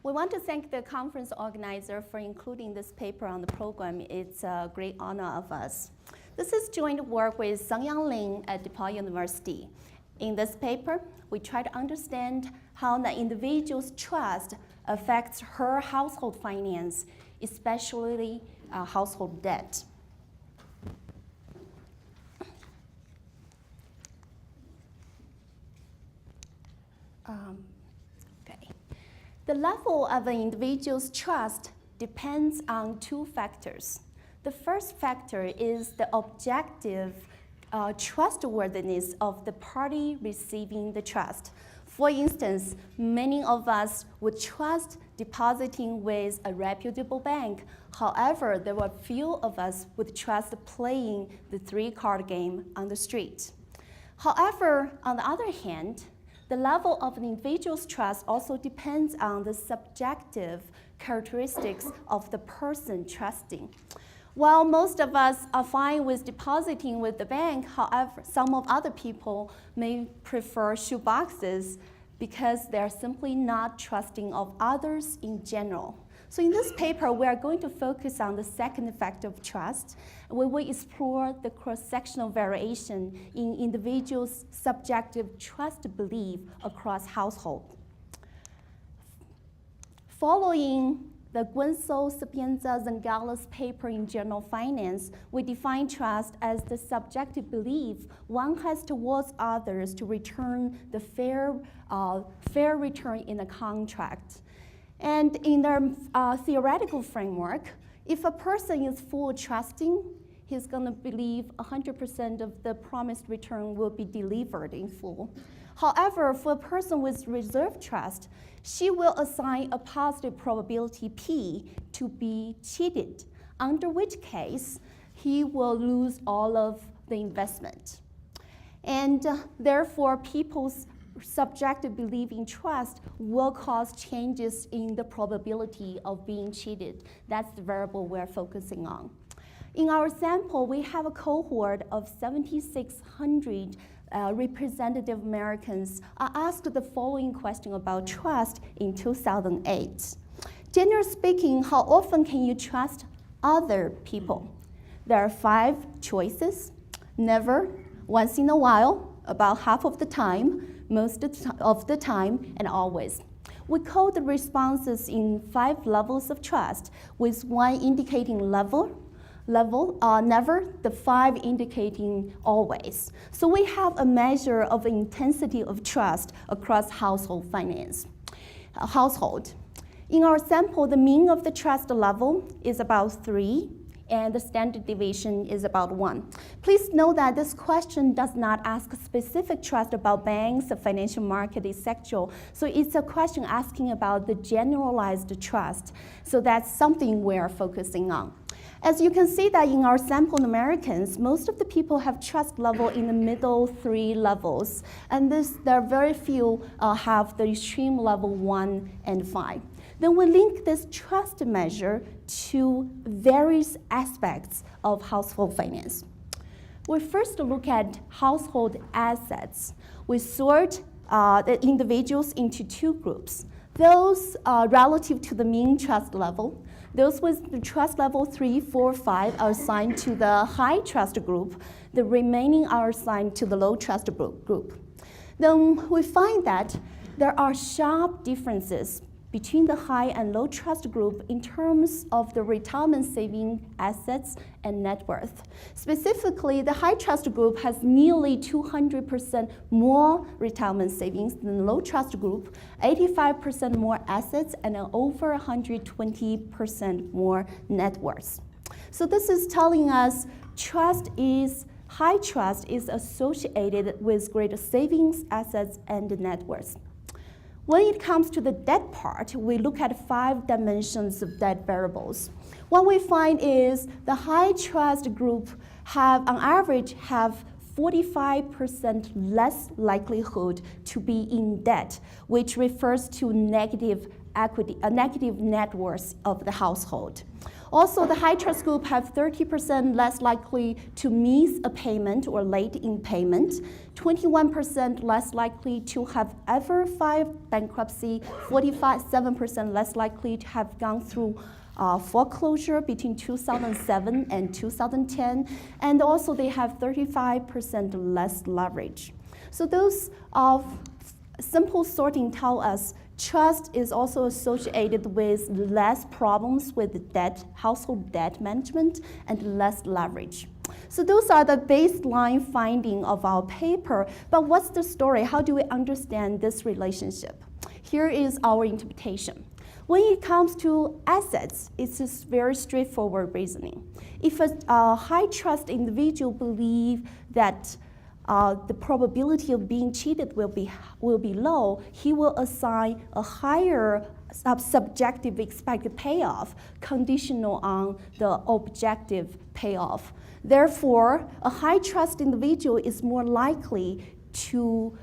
We want to thank the conference organizer for including this paper on the program. It's a great honor of us. This is joint work with Sonya at DePaul University. In this paper, we try to understand how the individual's trust affects her household finance, especially household debt. The level of an individual's trust depends on two factors. The first factor is the objective trustworthiness of the party receiving the trust. For instance, many of us would trust depositing with a reputable bank. However, there were few of us would trust playing the 3-card game on the street. However, on the other hand, the level of an individual's trust also depends on the subjective characteristics of the person trusting. While most of us are fine with depositing with the bank, however, some of other people may prefer shoeboxes because they're simply not trusting of others in general. So in this paper, we are going to focus on the second effect of trust. We will explore the cross-sectional variation in individuals' subjective trust belief across households. Following the Guinso, Sapienza, Zangala's paper in Journal Finance, we define trust as the subjective belief one has towards others to return the fair return in a contract. And in their theoretical framework, if a person is full trusting, he's going to believe 100% of the promised return will be delivered in full. However, for a person with reserved trust, she will assign a positive probability P to be cheated, under which case he will lose all of the investment. And therefore, people's subjective belief in trust will cause changes in the probability of being cheated. That's the variable we're focusing on. In our sample, we have a cohort of 7,600 representative Americans asked the following question about trust in 2008. Generally speaking, how often can you trust other people? There are 5 choices: never, once in a while, about half of the time, most of the time, and always. We code the responses in 5 levels of trust, with 1 indicating never, the 5 indicating always. So we have a measure of intensity of trust across household finance. In our sample, the mean of the trust level is about 3, and the standard deviation is about 1. Please note that this question does not ask specific trust about banks, the financial market, etc. So it's a question asking about the generalized trust. So that's something we're focusing on. As you can see that in our sample Americans, most of the people have trust level in the middle 3 levels. And there are very few have the extreme level 1 and 5. Then we link this trust measure to various aspects of household finance. We first look at household assets. We sort the individuals into 2 groups. Those relative to the mean trust level. Those with the trust level 3, 4, 5 are assigned to the high trust group. The remaining are assigned to the low trust group. Then we find that there are sharp differences between the high and low trust group in terms of the retirement saving assets and net worth. Specifically, the high trust group has nearly 200% more retirement savings than the low trust group, 85% more assets, and over 120% more net worth. So this is telling us high trust is associated with greater savings, assets, and net worth. When it comes to the debt part, we look at 5 dimensions of debt variables. What we find is the high trust group on average, have 45% less likelihood to be in debt, which refers to negative negative net worth of the household. Also, the high trust group have 30% less likely to miss a payment or late in payment, 21% less likely to have ever filed bankruptcy, 47% less likely to have gone through foreclosure between 2007 and 2010, and also they have 35% less leverage. So those simple sorting tell us trust is also associated with less problems with debt, household debt management, and less leverage. So those are the baseline finding of our paper. But what's the story? How do we understand this relationship? Here is our interpretation. When it comes to assets, it's just very straightforward reasoning. If a high trust individual believes that the probability of being cheated will be low, he will assign a higher subjective expected payoff conditional on the objective payoff. Therefore, a high trust individual is more likely to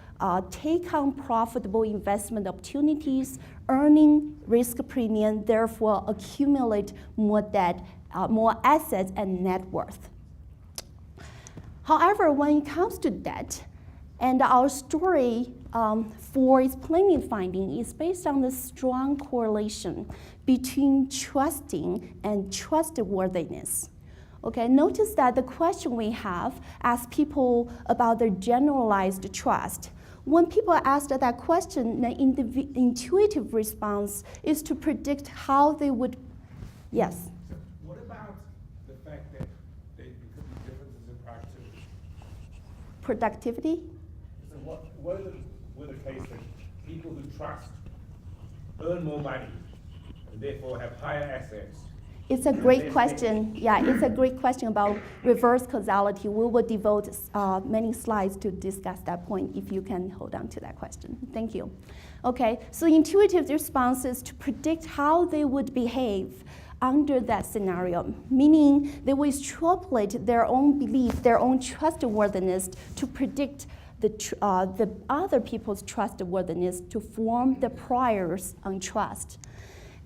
take on profitable investment opportunities, earning risk premium, therefore accumulate more debt, more assets and net worth. However, when it comes to debt, and our story for explaining finding is based on the strong correlation between trusting and trustworthiness. Okay, notice that the question we have asks people about their generalized trust. When people ask that question, the intuitive response is to predict how they would, yes? So what about the fact that there could be differences in productivity? Productivity? So what were the case that people who trust earn more money and therefore have higher assets? It's a great question. Yeah, it's a great question about reverse causality. We will devote many slides to discuss that point if you can hold on to that question. Thank you. Okay, so intuitive response is to predict how they would behave under that scenario, meaning they will extrapolate their own belief, their own trustworthiness to predict the other people's trustworthiness to form the priors on trust.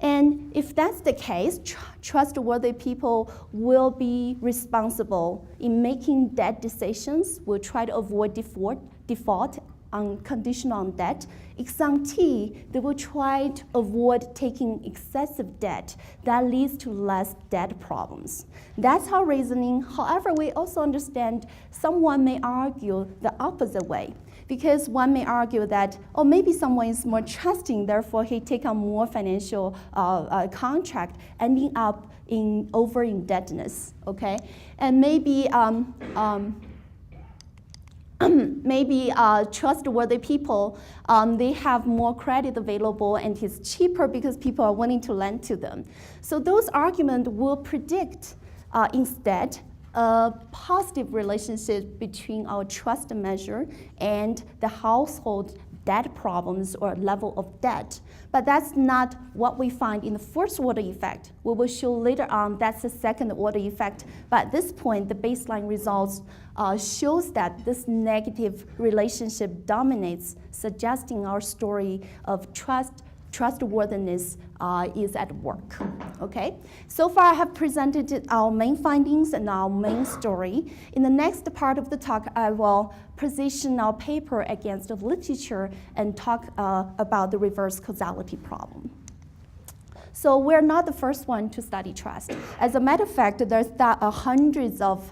And if that's the case, trustworthy people will be responsible in making debt decisions, will try to avoid default on conditional on debt. Ex ante, they will try to avoid taking excessive debt that leads to less debt problems. That's our reasoning. However, we also understand someone may argue the opposite way. Because one may argue that, oh, maybe someone is more trusting, therefore he take on more financial contract, ending up in over-indebtedness, okay? And maybe maybe trustworthy people, they have more credit available and it's cheaper because people are willing to lend to them. So those arguments will predict instead a positive relationship between our trust measure and the household debt problems or level of debt. But that's not what we find in the first order effect. We will show later on that's the second order effect. But at this point, the baseline results shows that this negative relationship dominates, suggesting our story of trustworthiness is at work, okay? So far I have presented our main findings and our main story. In the next part of the talk, I will position our paper against the literature and talk about the reverse causality problem. So we're not the first one to study trust. As a matter of fact, there's hundreds of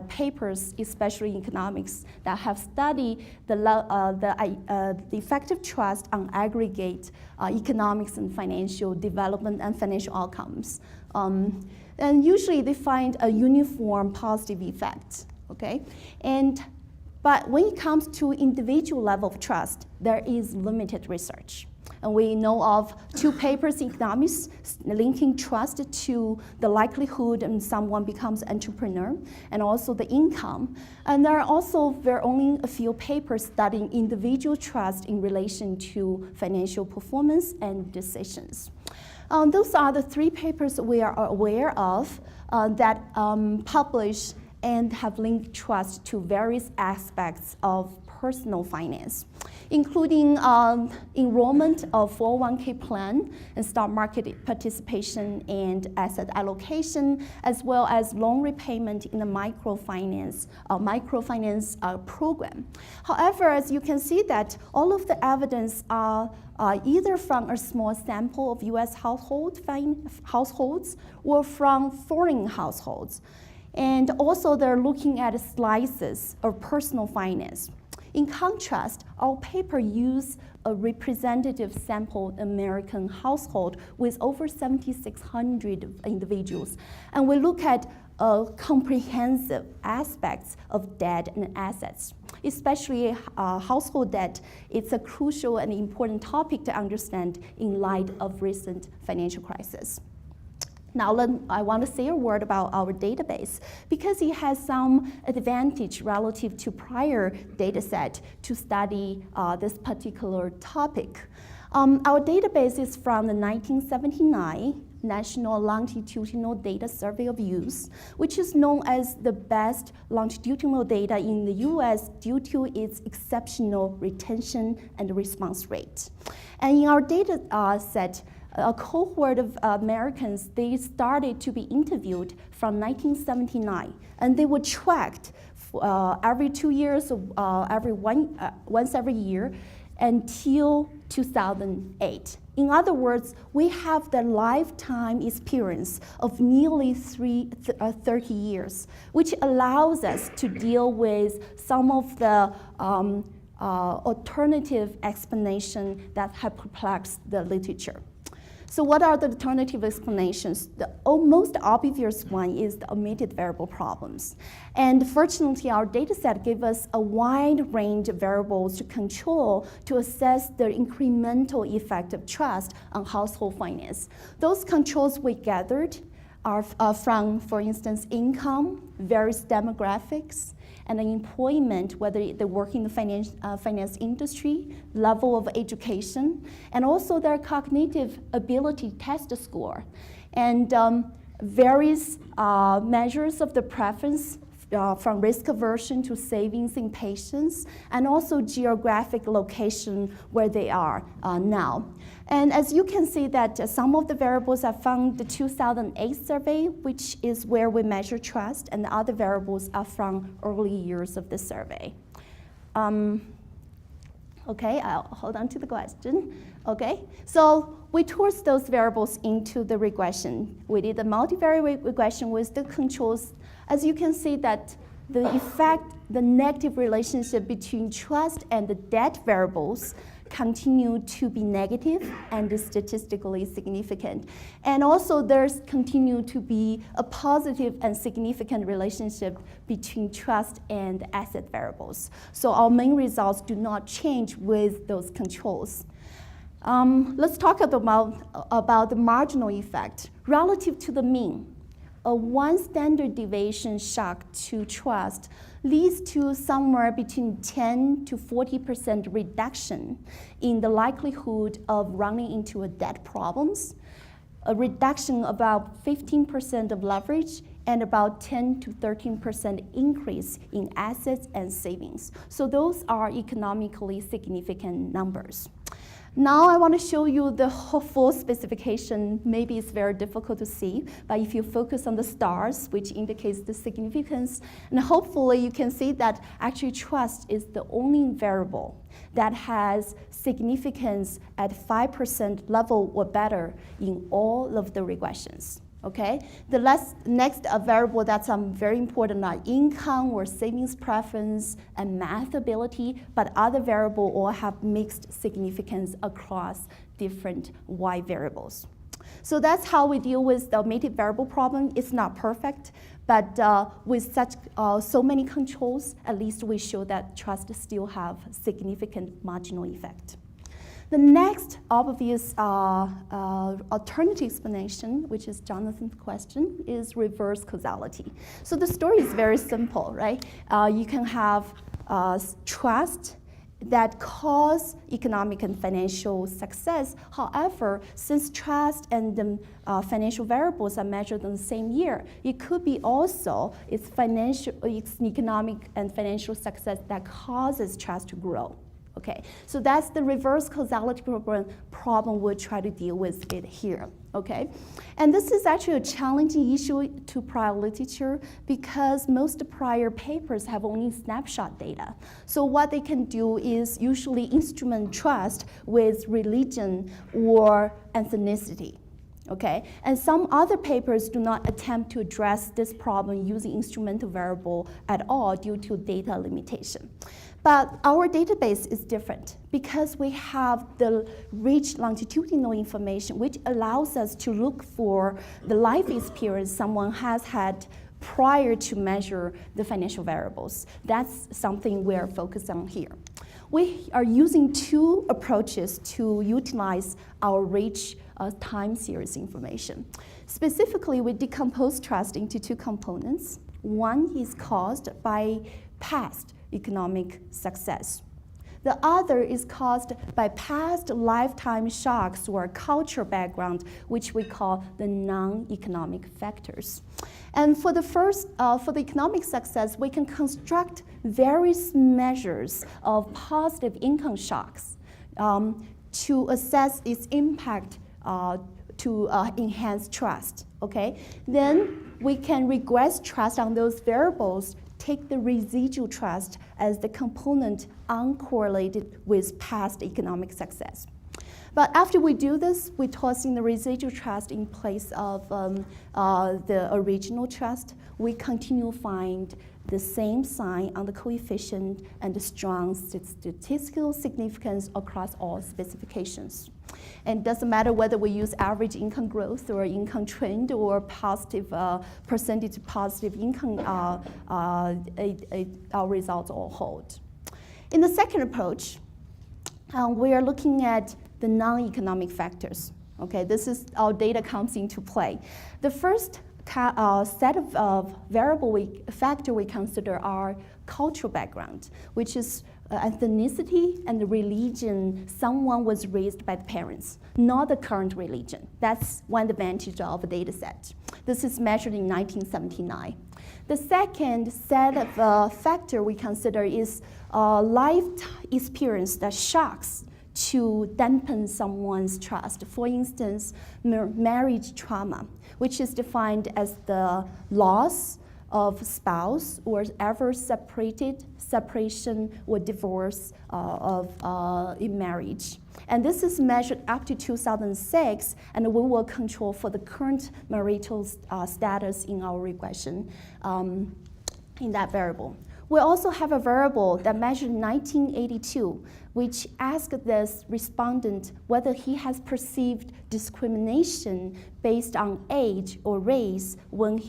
papers, especially in economics, that have studied the effect of trust on aggregate economics and financial development and financial outcomes. And usually they find a uniform positive effect, okay? But when it comes to individual level of trust, there is limited research. And we know of 2 papers in economics linking trust to the likelihood and someone becomes an entrepreneur, and also the income. And there are also only a few papers studying individual trust in relation to financial performance and decisions. Those are the 3 papers we are aware of that publish and have linked trust to various aspects of personal finance, including enrollment of 401k plan and stock market participation and asset allocation, as well as loan repayment in the microfinance program. However, as you can see that all of the evidence are either from a small sample of U.S. households or from foreign households. And also they're looking at slices of personal finance. In contrast, our paper used a representative sample American household with over 7,600 individuals. And we look at comprehensive aspects of debt and assets, especially household debt. It's a crucial and important topic to understand in light of recent financial crisis. Now, I want to say a word about our database because it has some advantage relative to prior data set to study this particular topic. Our database is from the 1979 National Longitudinal Data Survey of Youth, which is known as the best longitudinal data in the US due to its exceptional retention and response rate. And in our data set, a cohort of Americans, they started to be interviewed from 1979, and they were tracked every 2 years, once every year, until 2008. In other words, we have the lifetime experience of nearly 30 years, which allows us to deal with some of the alternative explanations that have perplexed the literature. So what are the alternative explanations? The most obvious one is the omitted variable problems. And fortunately, our data set gave us a wide range of variables to control to assess the incremental effect of trust on household finance. Those controls we gathered are from, for instance, income, various demographics, and the employment, whether they work in the finance industry, level of education, and also their cognitive ability test score, and various measures of the preference from risk aversion to savings in patients, and also geographic location where they are now. And as you can see that some of the variables are from the 2008 survey, which is where we measure trust, and the other variables are from early years of the survey. Okay, I'll hold on to the question. Okay, so we tossed those variables into the regression. We did a multivariate regression with the controls. As you can see that the effect, the negative relationship between trust and the debt variables continue to be negative and is statistically significant. And also there's continue to be a positive and significant relationship between trust and asset variables. So our main results do not change with those controls. Let's talk about the marginal effect relative to the mean. A 1 standard deviation shock to trust leads to somewhere between 10 to 40% reduction in the likelihood of running into a debt problems, a reduction about 15% of leverage, and about 10 to 13% increase in assets and savings. So those are economically significant numbers. Now I want to show you the full specification. Maybe it's very difficult to see, but if you focus on the stars, which indicates the significance, and hopefully you can see that actually trust is the only variable that has significance at 5% level or better in all of the regressions. Okay, the next variable that's very important are income or savings preference and math ability, but other variables all have mixed significance across different Y variables. So that's how we deal with the omitted variable problem. It's not perfect, but with such so many controls, at least we show that trust still have significant marginal effect. The next obvious alternative explanation, which is Jonathan's question, is reverse causality. So the story is very simple, right? You can have trust that cause economic and financial success. However, since trust and financial variables are measured in the same year, it could be also its economic and financial success that causes trust to grow. Okay, so that's the reverse causality problem we'll try to deal with it here. Okay, and this is actually a challenging issue to prior literature because most prior papers have only snapshot data. So what they can do is usually instrument trust with religion or ethnicity. Okay, and some other papers do not attempt to address this problem using instrumental variable at all due to data limitation. But our database is different because we have the rich longitudinal information which allows us to look for the life experience someone has had prior to measure the financial variables. That's something we're focused on here. We are using two approaches to utilize our rich time series information. Specifically, we decompose trust into two components. One is caused by past economic success. The other is caused by past lifetime shocks or cultural background, which we call the non-economic factors. And for the first, for the economic success, we can construct various measures of positive income shocks to assess its impact to enhance trust. Okay, then we can regress trust on those variables. Take the residual trust as the component uncorrelated with past economic success. But after we do this, we toss in the residual trust in place of the original trust. We continue to find the same sign on the coefficient and the strong statistical significance across all specifications. And it doesn't matter whether we use average income growth or income trend or positive percentage positive income, our results all hold. In the second approach, we are looking at the non-economic factors. Okay, this is our data comes into play. The first set of factor we consider are cultural background, which is ethnicity and the religion someone was raised by the parents, not the current religion. That's one advantage of a data set. This is measured in 1979. The second set of factor we consider is life experience that shocks to dampen someone's trust. For instance, marriage trauma, which is defined as the loss of spouse or ever separation or divorce in marriage. And this is measured up to 2006, and we will control for the current marital status in our regression in that variable. We also have a variable that measured 1982, which asked this respondent whether he has perceived discrimination based on age or race when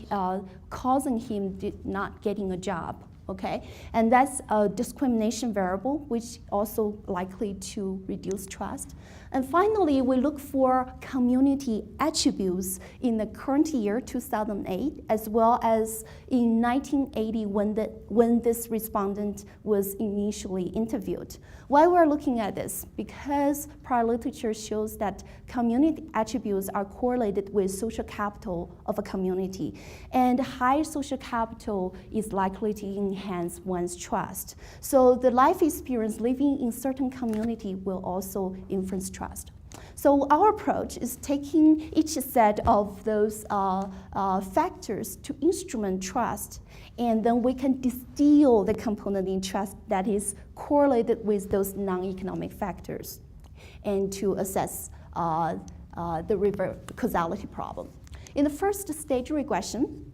causing him not getting a job. Okay, and that's a discrimination variable, which also likely to reduce trust. And finally, we look for community attributes in the current year, 2008, as well as in 1980 when this respondent was initially interviewed. Why we're looking at this? Because prior literature shows that community attributes are correlated with social capital of a community, and high social capital is likely to enhance one's trust. So the life experience living in certain community will also influence trust. So our approach is taking each set of those factors to instrument trust, and then we can distill the component in trust that is correlated with those non-economic factors, and to assess the reverse causality problem. In the first stage regression,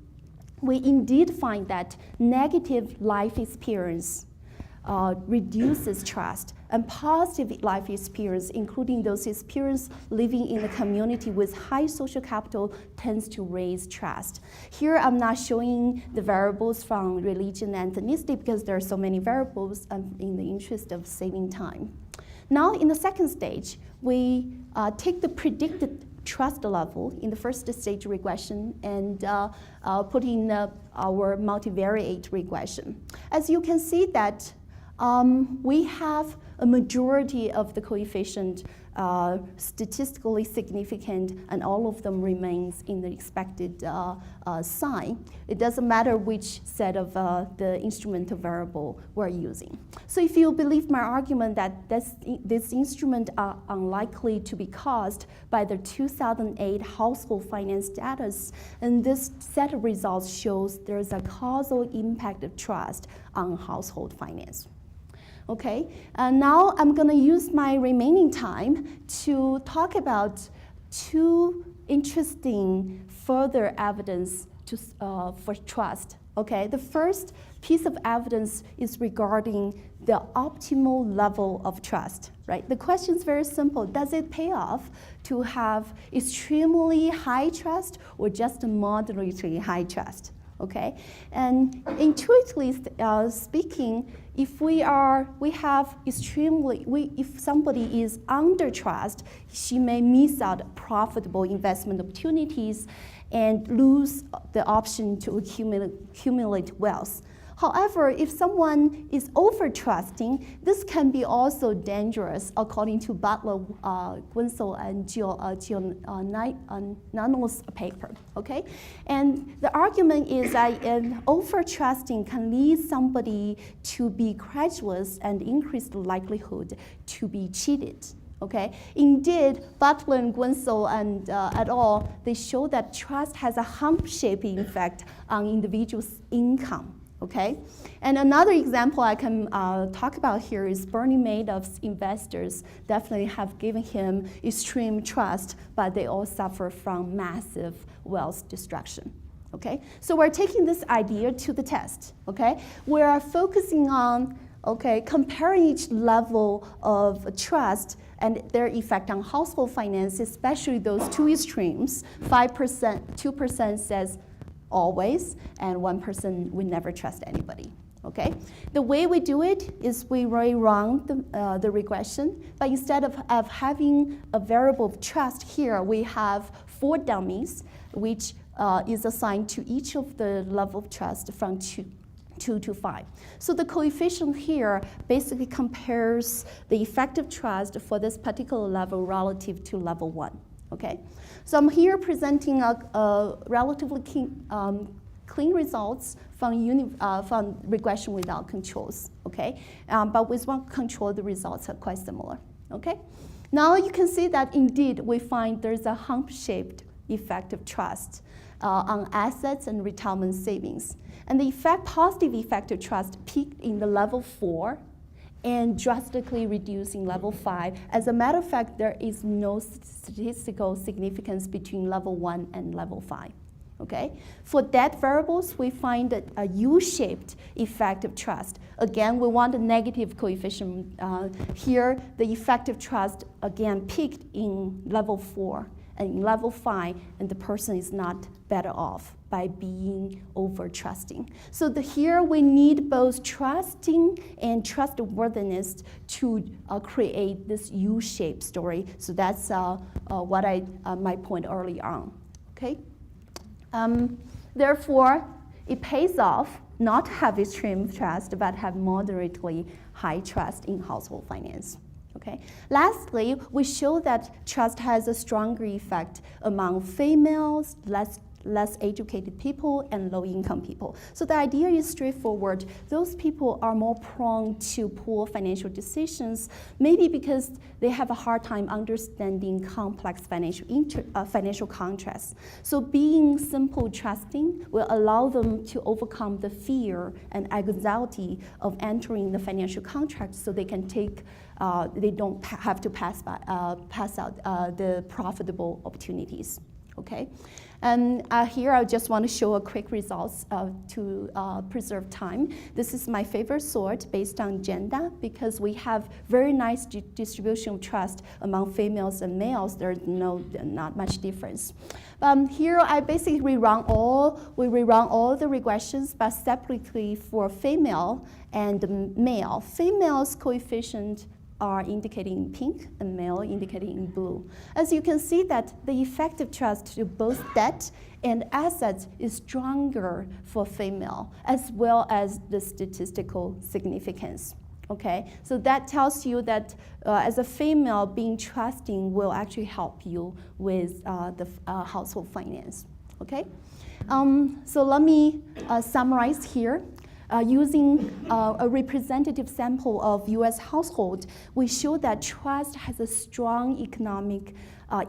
we indeed find that negative life experience reduces trust, and positive life experience, including those experiences living in a community with high social capital, tends to raise trust. Here I'm not showing the variables from religion and ethnicity because there are so many variables in the interest of saving time. Now in the second stage, we take the predicted trust level in the first stage regression and put in our multivariate regression. As you can see that We have a majority of the coefficient statistically significant, and all of them remains in the expected sign. It doesn't matter which set of the instrumental variable we're using. So if you believe my argument that this instrument are unlikely to be caused by the 2008 household finance status, and this set of results shows there's a causal impact of trust on household finance. Okay, now I'm going to use my remaining time to talk about two interesting further evidence for trust. Okay, the first piece of evidence is regarding the optimal level of trust, right? The question is very simple. Does it pay off to have extremely high trust or just moderately high trust? Okay, and intuitively speaking, if if somebody is under trust, she may miss out profitable investment opportunities and lose the option to accumulate wealth. However, if someone is over-trusting, this can be also dangerous, according to Butler, Gunsel, and Giannano's paper, okay? And the argument is that over-trusting can lead somebody to be credulous and increase the likelihood to be cheated. Okay. Indeed, Butler and Gunsel and et al., they show that trust has a hump-shaping effect on individuals' income. Okay, and another example I can talk about here is Bernie Madoff's investors definitely have given him extreme trust, but they all suffer from massive wealth destruction. Okay, so we're taking this idea to the test. Okay, we are focusing on comparing each level of trust and their effect on household finance, especially those two extremes. 5%, 2% says always, and 1% we never trust anybody. Okay, the way we do it is we rerun the regression, but instead of having a variable of trust here, we have 4 dummies, which is assigned to each of the level of trust from 2 to 5. So the coefficient here basically compares the effective trust for this particular level relative to level 1. Okay, so I'm here presenting a relatively clean results from regression without controls. Okay, but with one control, the results are quite similar. Okay, now you can see that indeed we find there's a hump-shaped effect of trust on assets and retirement savings, and the positive effect of trust peaked in the level 4. And drastically reducing level 5. As a matter of fact, there is no statistical significance between level 1 and level 5. Okay? For debt variables, we find a U-shaped effect of trust. Again, we want a negative coefficient. Here, the effect of trust, again, peaked in level 4 and in level 5, and the person is not better off by being over-trusting. So here we need both trusting and trustworthiness to create this U-shaped story. So that's what my point early on. Okay. Therefore, it pays off not to have extreme trust, but have moderately high trust in household finance. Okay. Lastly, we show that trust has a stronger effect among females, less educated people, and low-income people. So the idea is straightforward. Those people are more prone to poor financial decisions, maybe because they have a hard time understanding complex financial contracts. So being simple trusting will allow them to overcome the fear and anxiety of entering the financial contract, so they can they don't have to pass out the profitable opportunities. Okay, and here I just want to show a quick results to preserve time. This is my favorite sort based on gender, because we have very nice distribution of trust among females and males. There's not much difference. Here I basically rerun all the regressions, but separately for female and male. Female's coefficient are indicating in pink and male indicating in blue. As you can see that the effective trust to both debt and assets is stronger for female, as well as the statistical significance. Okay, so that tells you that as a female, being trusting will actually help you with the household finance. Okay, so let me summarize here. Using a representative sample of US household, we show that trust has a strong economic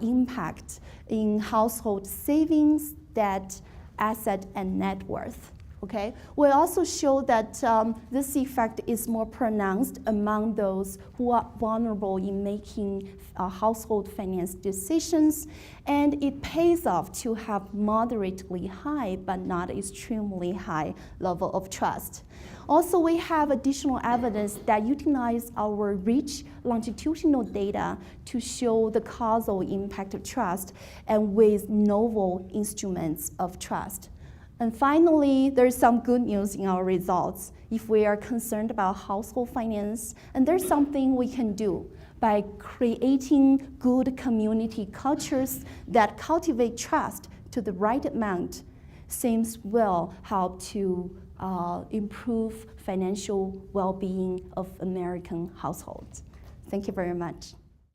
impact in household savings, debt, asset, and net worth. Okay. We also show that this effect is more pronounced among those who are vulnerable in making household finance decisions, and it pays off to have moderately high but not extremely high level of trust. Also, we have additional evidence that utilize our rich longitudinal data to show the causal impact of trust and with novel instruments of trust. And finally, there's some good news in our results. If we are concerned about household finance, and there's something we can do by creating good community cultures that cultivate trust to the right amount, seems will help to improve financial well-being of American households. Thank you very much.